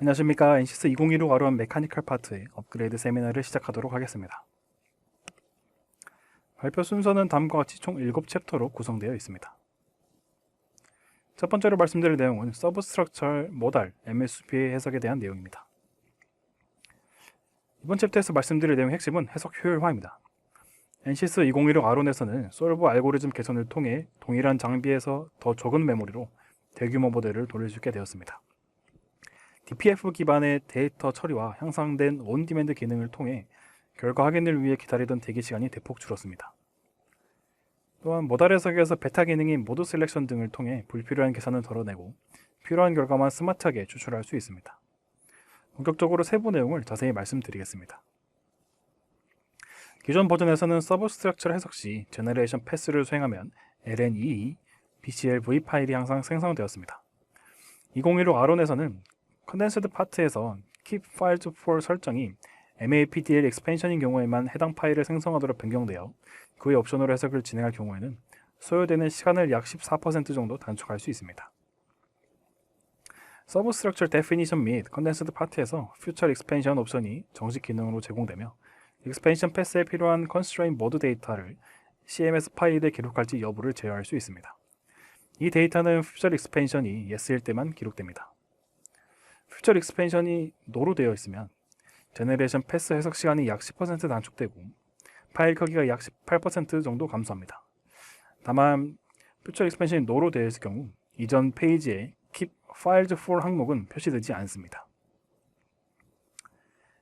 안녕하십니까. 엔시스 2016 R1 메카니컬 파트의 업그레이드 세미나를 시작하도록 하겠습니다. 발표 순서는 다음과 같이 총 7챕터로 구성되어 있습니다. 첫 번째로 말씀드릴 내용은 서브스트럭처 모달 MSP의 해석에 대한 내용입니다. 이번 챕터에서 말씀드릴 내용의 핵심은 해석 효율화입니다. 엔시스 2016 R1에서는 솔버 알고리즘 개선을 통해 동일한 장비에서 더 적은 메모리로 대규모 모델을 돌릴 수 있게 되었습니다. DPF 기반의 데이터 처리와 향상된 온디맨드 기능을 통해 결과 확인을 위해 기다리던 대기 시간이 대폭 줄었습니다. 또한 모달 해석에서 베타 기능인 모드 셀렉션 등을 통해 불필요한 계산을 덜어내고 필요한 결과만 스마트하게 추출할 수 있습니다. 본격적으로 세부 내용을 자세히 말씀드리겠습니다. 기존 버전에서는 서브스트럭처 해석 시 제너레이션 패스를 수행하면 LNEE, BCLV 파일이 항상 생성되었습니다. 2016 R1에서는 컨덴스드 파트에서 Keep Files for 설정이 MAPDL 익스펜션인 경우에만 해당 파일을 생성하도록 변경되어 그의 옵션으로 해석을 진행할 경우에는 소요되는 시간을 약 14% 정도 단축할 수 있습니다. 서브스트럭처 데피니션 및 컨덴스드 파트에서 Future Expansion 옵션이 정식 기능으로 제공되며 익스펜션 패스에 필요한 컨스트레인 모드 데이터를 CMS 파일에 기록할지 여부를 제어할 수 있습니다. 이 데이터는 Future Expansion이 Yes일 때만 기록됩니다. 퓨처 익스펜션이 노로 되어 있으면 제너레이션 패스 해석 시간이 약 10% 단축되고 파일 크기가 약 18% 정도 감소합니다. 다만 퓨처 익스펜션이 노로 되어 있을 경우 이전 페이지에 Keep Files for 항목은 표시되지 않습니다.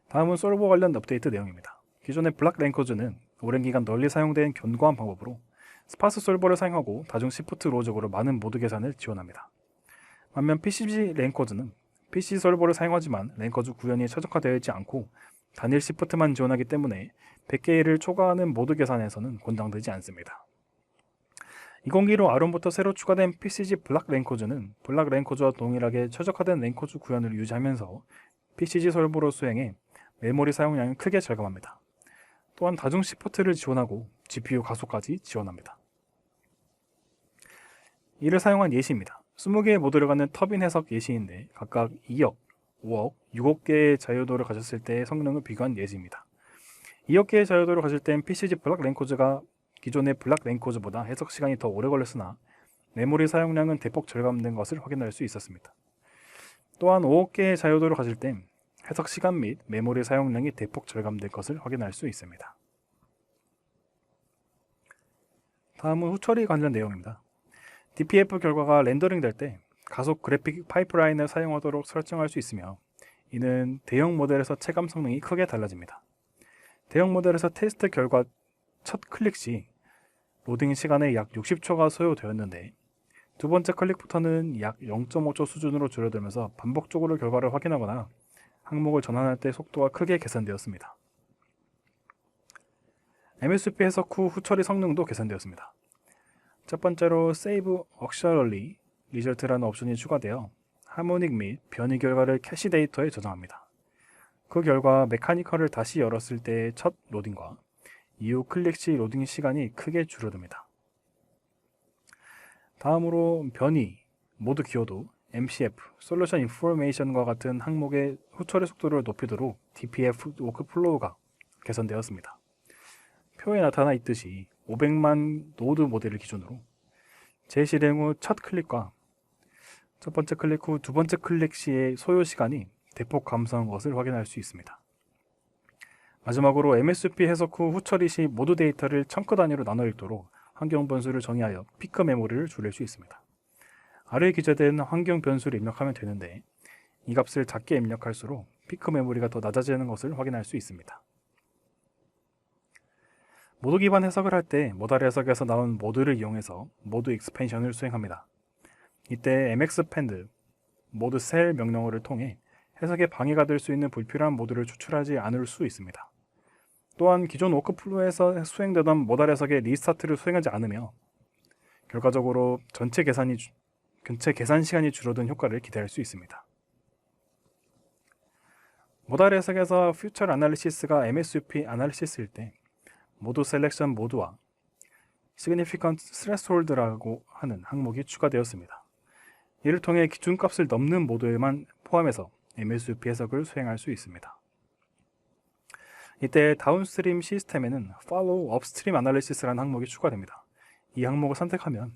다음은 솔버 관련 업데이트 내용입니다. 기존의 블락 랭커즈는 오랜 기간 널리 사용된 견고한 방법으로 스파스 솔버를 사용하고 다중 시프트 로적으로 많은 모드 계산을 지원합니다. 반면 PCG 랭커즈는 PC 솔버를 사용하지만 랭커즈 구현이 최적화되어 있지 않고 단일 시프트만 지원하기 때문에 100개를 초과하는 모드 계산에서는 권장되지 않습니다. 2015 R1부터 새로 추가된 PCG 블락 랭커즈는 블락 랭커즈와 동일하게 최적화된 랭커즈 구현을 유지하면서 PCG 솔버로 수행해 메모리 사용량을 크게 절감합니다. 또한 다중 시프트를 지원하고 GPU 가속까지 지원합니다. 이를 사용한 예시입니다. 20개의 모드를 갖는 터빈 해석 예시인데 각각 2억, 5억, 6억 개의 자유도를 가졌을 때의 성능을 비교한 예시입니다. 2억 개의 자유도를 가질 땐 PCG 블락 랭커즈가 기존의 블락 랭커즈보다 해석 시간이 더 오래 걸렸으나 메모리 사용량은 대폭 절감된 것을 확인할 수 있었습니다. 또한 5억 개의 자유도를 가질 땐 해석 시간 및 메모리 사용량이 대폭 절감된 것을 확인할 수 있습니다. 다음은 후처리 관련 내용입니다. DPF 결과가 렌더링 될 때 가속 그래픽 파이프라인을 사용하도록 설정할 수 있으며 이는 대형 모델에서 체감 성능이 크게 달라집니다. 대형 모델에서 테스트 결과 첫 클릭 시 로딩 시간에 약 60초가 소요되었는데 두 번째 클릭부터는 약 0.5초 수준으로 줄어들면서 반복적으로 결과를 확인하거나 항목을 전환할 때 속도가 크게 개선되었습니다. MSP 해석 후 후처리 성능도 개선되었습니다. 첫 번째로 Save Auxiliary Result라는 옵션이 추가되어 하모닉 및 변이 결과를 캐시 데이터에 저장합니다. 그 결과 메카니컬을 다시 열었을 때의 첫 로딩과 이후 클릭 시 로딩 시간이 크게 줄어듭니다. 다음으로 변이, 모드 기여도, MCF, 솔루션 인포메이션과 같은 항목의 후처리 속도를 높이도록 DPF 워크플로우가 개선되었습니다. 표에 나타나 있듯이 500만 노드 모델을 기준으로 재실행 후 첫 클릭과 첫 번째 클릭 후 두 번째 클릭 시의 소요 시간이 대폭 감소한 것을 확인할 수 있습니다. 마지막으로 MSP 해석 후 후처리 시 모드 데이터를 청크 단위로 나눠 읽도록 환경 변수를 정의하여 피크 메모리를 줄일 수 있습니다. 아래에 기재된 환경 변수를 입력하면 되는데 이 값을 작게 입력할수록 피크 메모리가 더 낮아지는 것을 확인할 수 있습니다. 모드 기반 해석을 할 때 모달 해석에서 나온 모드를 이용해서 모드 익스펜션을 수행합니다. 이때 mxpend, 모드 셀 명령어를 통해 해석에 방해가 될 수 있는 불필요한 모드를 추출하지 않을 수 있습니다. 또한 기존 워크플로우에서 수행되던 모달 해석의 리스타트를 수행하지 않으며 결과적으로 전체 계산 시간이 줄어든 효과를 기대할 수 있습니다. 모달 해석에서 퓨처 아날리시스가 MSP 아날리시스일 때 모드 셀렉션 모드와 Significant Threshold라고 하는 항목이 추가되었습니다. 이를 통해 기준값을 넘는 모드에만 포함해서 MSUP 해석을 수행할 수 있습니다. 이때 다운스트림 시스템에는 Follow Upstream Analysis라는 항목이 추가됩니다. 이 항목을 선택하면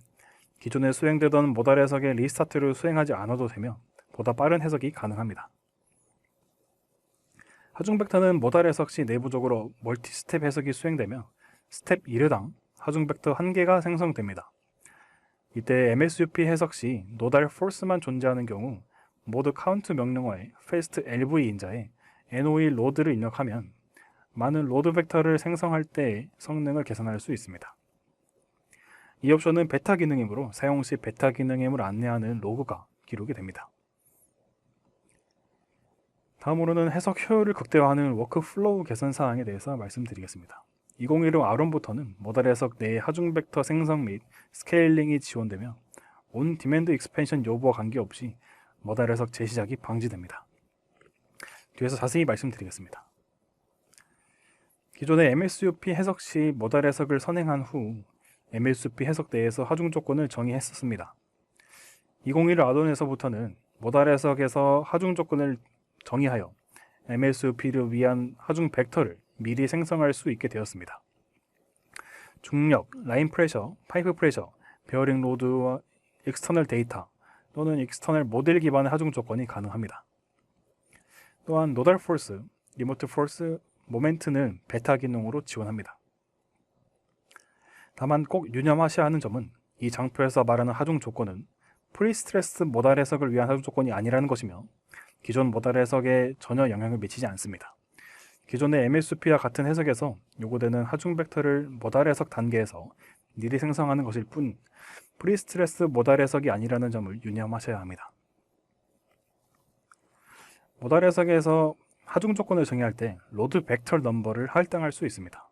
기존에 수행되던 모달 해석의 리스타트를 수행하지 않아도 되며 보다 빠른 해석이 가능합니다. 하중 벡터는 모달 해석 시 내부적으로 멀티 스텝 해석이 수행되며 스텝 1회당 하중 벡터 1개가 생성됩니다. 이때 MSUP 해석 시 노달 force만 존재하는 경우 모드 카운트 명령어에 fast LV 인자에 NOE 로드를 입력하면 많은 로드 벡터를 생성할 때의 성능을 개선할 수 있습니다. 이 옵션은 베타 기능이므로 사용 시 베타 기능임을 안내하는 로그가 기록이 됩니다. 다음으로는 해석 효율을 극대화하는 워크플로우 개선 사항에 대해서 말씀드리겠습니다. 2016 R1부터는 모달 해석 내의 하중 벡터 생성 및 스케일링이 지원되며 온 디맨드 익스펜션 여부와 관계없이 모달 해석 재시작이 방지됩니다. 뒤에서 자세히 말씀드리겠습니다. 기존의 MSUP 해석 시 모달 해석을 선행한 후 MSUP 해석 내에서 하중 조건을 정의했었습니다. 2021 R1에서부터는 모달 해석에서 하중 조건을 정의하여 MSUP를 위한 하중 벡터를 미리 생성할 수 있게 되었습니다. 중력, 라인 프레셔, 파이프 프레셔, 베어링 로드와 익스터널 데이터 또는 익스터널 모델 기반의 하중 조건이 가능합니다. 또한 노달 포스, 리모트 포스, 모멘트는 베타 기능으로 지원합니다. 다만 꼭 유념하셔야 하는 점은 이 장표에서 말하는 하중 조건은 프리스트레스 모달 해석을 위한 하중 조건이 아니라는 것이며 기존 모달 해석에 전혀 영향을 미치지 않습니다. 기존의 MSUP와 같은 해석에서 요구되는 하중 벡터를 모달 해석 단계에서 미리 생성하는 것일 뿐 프리스트레스 모달 해석이 아니라는 점을 유념하셔야 합니다. 모달 해석에서 하중 조건을 정의할 때 로드 벡터 넘버를 할당할 수 있습니다.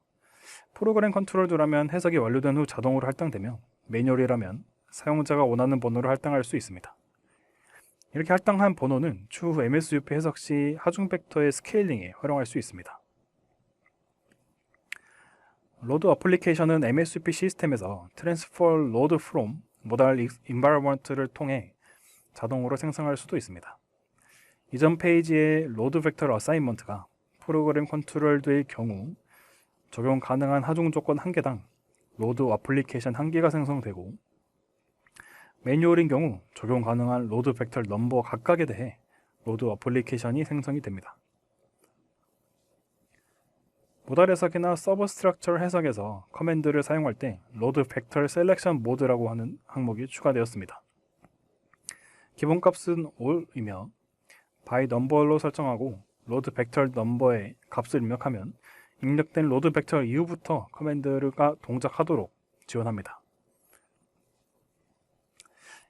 프로그램 컨트롤드라면 해석이 완료된 후 자동으로 할당되며 매뉴얼이라면 사용자가 원하는 번호를 할당할 수 있습니다. 이렇게 할당한 번호는 추후 MSUP 해석 시 하중 벡터의 스케일링에 활용할 수 있습니다. 로드 어플리케이션은 MSUP 시스템에서 Transfer Load from Modal Environment를 통해 자동으로 생성할 수도 있습니다. 이전 페이지의 로드 벡터 어사인먼트가 프로그램 컨트롤드의 경우 적용 가능한 하중 조건 1개당 로드 어플리케이션 1개가 생성되고 매뉴얼인 경우 적용 가능한 로드 벡터 넘버 각각에 대해 로드 어플리케이션이 생성이 됩니다. 모달 해석이나 서브 스트럭처 해석에서 커맨드를 사용할 때 로드 벡터 셀렉션 모드라고 하는 항목이 추가되었습니다. 기본값은 all이며 by number로 설정하고 로드 벡터 넘버의 값을 입력하면 입력된 로드 벡터 이후부터 커맨드가 동작하도록 지원합니다.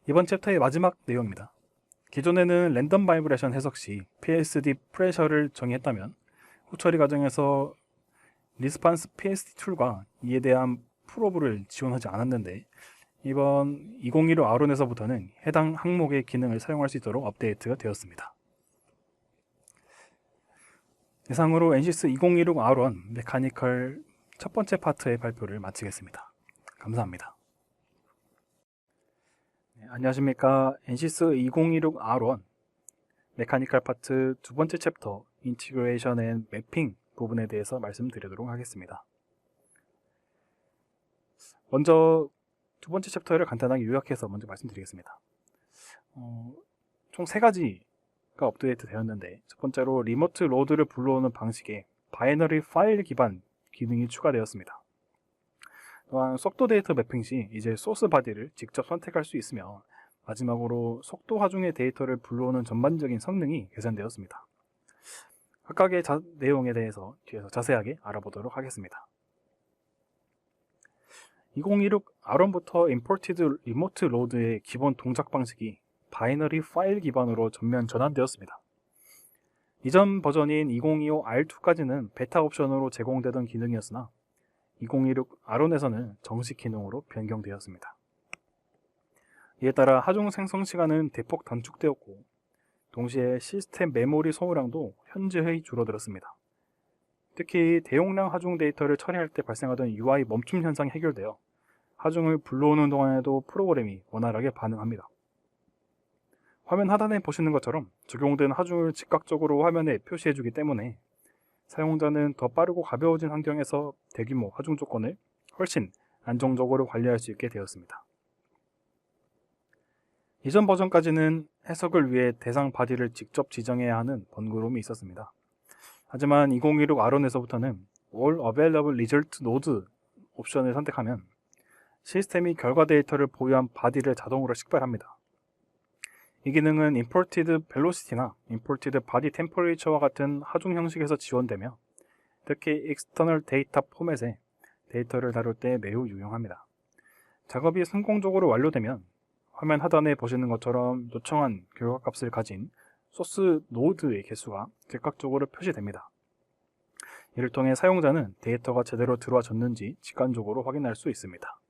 이번 챕터의 마지막 내용입니다. 기존에는 랜덤 바이브레이션 해석 시 PSD 프레셔를 정의했다면 후 처리 과정에서 리스판스 PSD 툴과 이에 대한 프로브를 지원하지 않았는데 이번 2015 R1에서부터는 해당 항목의 기능을 사용할 수 있도록 업데이트가 되었습니다. 이상으로 엔시스 2016 R1 메카니컬 첫 번째 파트의 발표를 마치겠습니다. 감사합니다. 안녕하십니까. 엔시스 2016 R1 메카니컬 파트 두 번째 챕터 인티그레이션 앤 매핑 부분에 대해서 말씀드리도록 하겠습니다. 먼저 두 번째 챕터를 간단하게 요약해서 먼저 말씀드리겠습니다. 총 3가지가 업데이트 되었는데 첫 번째로 리모트 로드를 불러오는 방식의 바이너리 파일 기반 기능이 추가되었습니다. 또한 속도 데이터 매핑 시 이제 소스 바디를 직접 선택할 수 있으며 마지막으로 속도 하중의 데이터를 불러오는 전반적인 성능이 개선되었습니다. 각각의 내용에 대해서 뒤에서 자세하게 알아보도록 하겠습니다. 2016 R1부터 Imported Remote Load의 기본 동작 방식이 바이너리 파일 기반으로 전면 전환되었습니다. 이전 버전인 2025 R2까지는 베타 옵션으로 제공되던 기능이었으나 2016 R1에서는 정식 기능으로 변경되었습니다. 이에 따라 하중 생성 시간은 대폭 단축되었고 동시에 시스템 메모리 소모량도 현저히 줄어들었습니다. 특히 대용량 하중 데이터를 처리할 때 발생하던 UI 멈춤 현상이 해결되어 하중을 불러오는 동안에도 프로그램이 원활하게 반응합니다. 화면 하단에 보시는 것처럼 적용된 하중을 즉각적으로 화면에 표시해주기 때문에 사용자는 더 빠르고 가벼워진 환경에서 대규모 하중 조건을 훨씬 안정적으로 관리할 수 있게 되었습니다. 이전 버전까지는 해석을 위해 대상 바디를 직접 지정해야 하는 번거로움이 있었습니다. 하지만 2016 R1에서부터는 All Available Result Node 옵션을 선택하면 시스템이 결과 데이터를 보유한 바디를 자동으로 식별합니다. 이 기능은 Imported Velocity나 Imported Body Temperature와 같은 하중 형식에서 지원되며 특히 External Data 포맷에 데이터를 다룰 때 매우 유용합니다. 작업이 성공적으로 완료되면 화면 하단에 보시는 것처럼 요청한 결과값을 가진 소스 노드의 개수가 즉각적으로 표시됩니다. 이를 통해 사용자는 데이터가 제대로 들어와졌는지 직관적으로 확인할 수 있습니다.